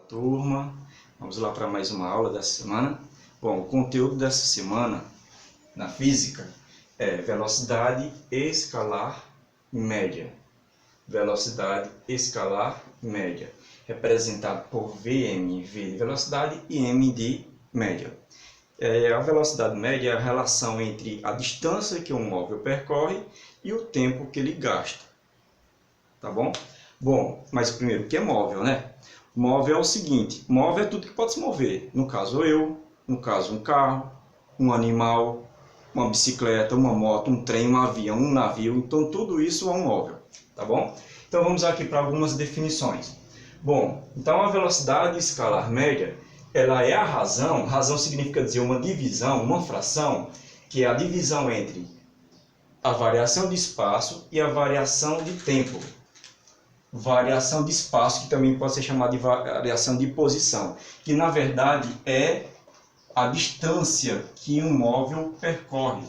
Turma, vamos lá para mais uma aula dessa semana. Bom, o conteúdo dessa semana na física é velocidade escalar média. Velocidade escalar média, representado por Vm, V de velocidade e M de média. A velocidade média é a relação entre a distância que um móvel percorre e o tempo que ele gasta. Tá bom? Bom, mas primeiro, o que é móvel, né? Móvel é o seguinte, móvel é tudo que pode se mover. No caso no caso um carro, um animal, uma bicicleta, uma moto, um trem, um avião, um navio. Então tudo isso é um móvel, tá bom? Então vamos aqui para algumas definições. Bom, então a velocidade escalar média, ela é a razão significa dizer uma divisão, uma fração, que é a divisão entre a variação de espaço e a variação de tempo. Variação de espaço, que também pode ser chamada de variação de posição, que na verdade é a distância que um móvel percorre.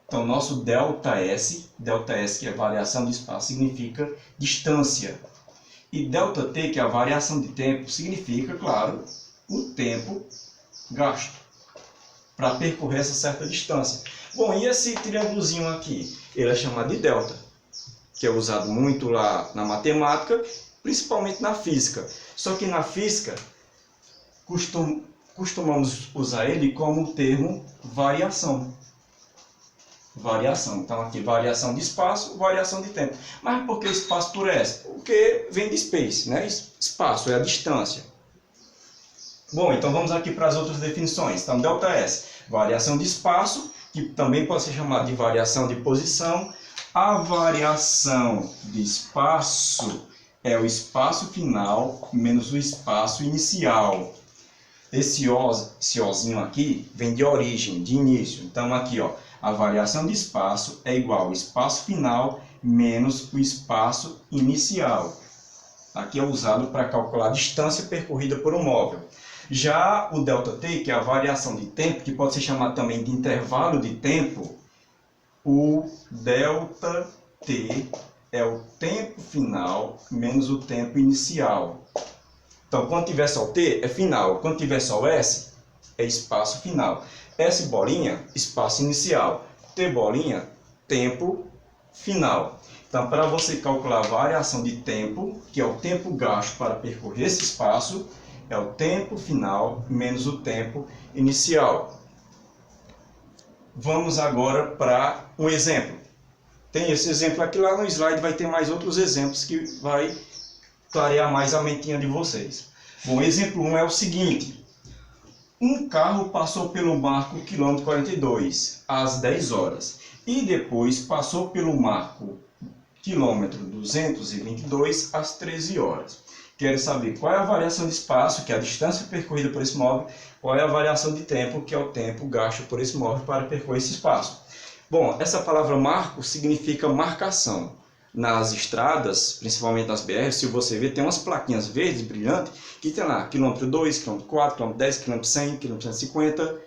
Então, nosso ΔS que é variação de espaço, significa distância. E ΔT, que é a variação de tempo, significa, claro, o tempo gasto para percorrer essa certa distância. Bom, e esse triângulozinho aqui? Ele é chamado de delta, que é usado muito lá na matemática, principalmente na física. Só que na física, costumamos usar ele como o termo variação. Variação. Então aqui, variação de espaço, variação de tempo. Mas por que espaço por S? Porque vem de space, né? Espaço é a distância. Bom, então vamos aqui para as outras definições. Então, ΔS, variação de espaço, que também pode ser chamado de variação de posição. A variação de espaço é o espaço final menos o espaço inicial. Esse Ozinho aqui vem de origem, de início. Então aqui, ó, a variação de espaço é igual ao espaço final menos o espaço inicial. Aqui é usado para calcular a distância percorrida por um móvel. Já o ΔT, que é a variação de tempo, que pode ser chamado também de intervalo de tempo, o ΔT é o tempo final menos o tempo inicial. Então, quando tiver só o T, é final. Quando tiver só o S, é espaço final. S bolinha, espaço inicial. T bolinha, tempo final. Então, para você calcular a variação de tempo, que é o tempo gasto para percorrer esse espaço, é o tempo final menos o tempo inicial. Vamos agora para um exemplo. Tem esse exemplo aqui, lá no slide vai ter mais outros exemplos que vai clarear mais a mentinha de vocês. Bom, exemplo 1 é o seguinte. Um carro passou pelo marco quilômetro 42 às 10 horas e depois passou pelo marco quilômetro 222 às 13 horas. Quero saber qual é a variação de espaço, que é a distância percorrida por esse móvel, qual é a variação de tempo, que é o tempo gasto por esse móvel para percorrer esse espaço. Bom, essa palavra marco significa marcação. Nas estradas, principalmente nas BR, se você ver, tem umas plaquinhas verdes, brilhantes, que tem lá, quilômetro 2, quilômetro 4, quilômetro 10, quilômetro 100, quilômetro 150,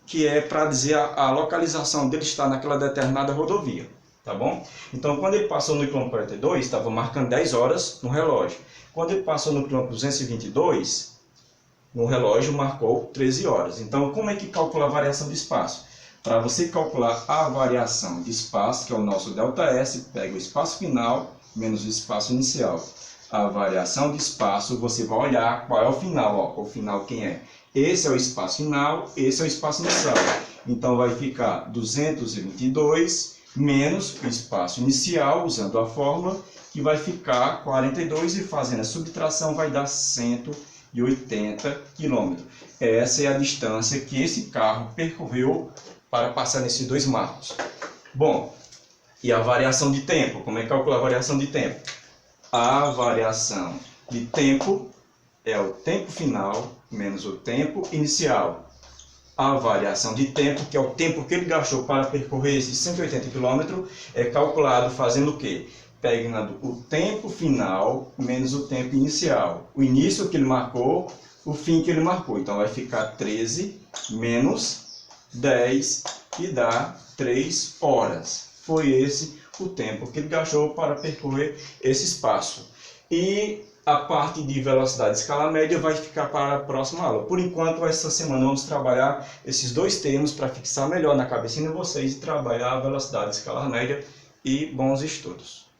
que é para dizer a localização dele estar naquela determinada rodovia, tá bom? Então, quando ele passou no quilômetro 42, estava marcando 10 horas no relógio. Quando ele passou no quilômetro 222, no relógio marcou 13 horas. Então, como é que calcula a variação de espaço? Para você calcular a variação de espaço, que é o nosso ΔS, pega o espaço final menos o espaço inicial. A variação de espaço, você vai olhar qual é o final. Ó, o final quem é? Esse é o espaço final, esse é o espaço inicial. Então vai ficar 222 menos o espaço inicial, usando a fórmula, que vai ficar 42 e fazendo a subtração vai dar 180 km. Essa é a distância que esse carro percorreu para passar nesses dois marcos. Bom, e a variação de tempo? Como é que calcula a variação de tempo? A variação de tempo é o tempo final menos o tempo inicial. A variação de tempo, que é o tempo que ele gastou para percorrer esses 180 km, é calculado fazendo o quê? Pegando o tempo final menos o tempo inicial. O início que ele marcou, o fim que ele marcou. Então vai ficar 13 menos 10, que dá 3 horas. Foi esse o tempo que ele gastou para percorrer esse espaço. E a parte de velocidade escala média vai ficar para a próxima aula. Por enquanto, essa semana vamos trabalhar esses dois termos para fixar melhor na cabecinha de vocês e trabalhar a velocidade escalar média e bons estudos.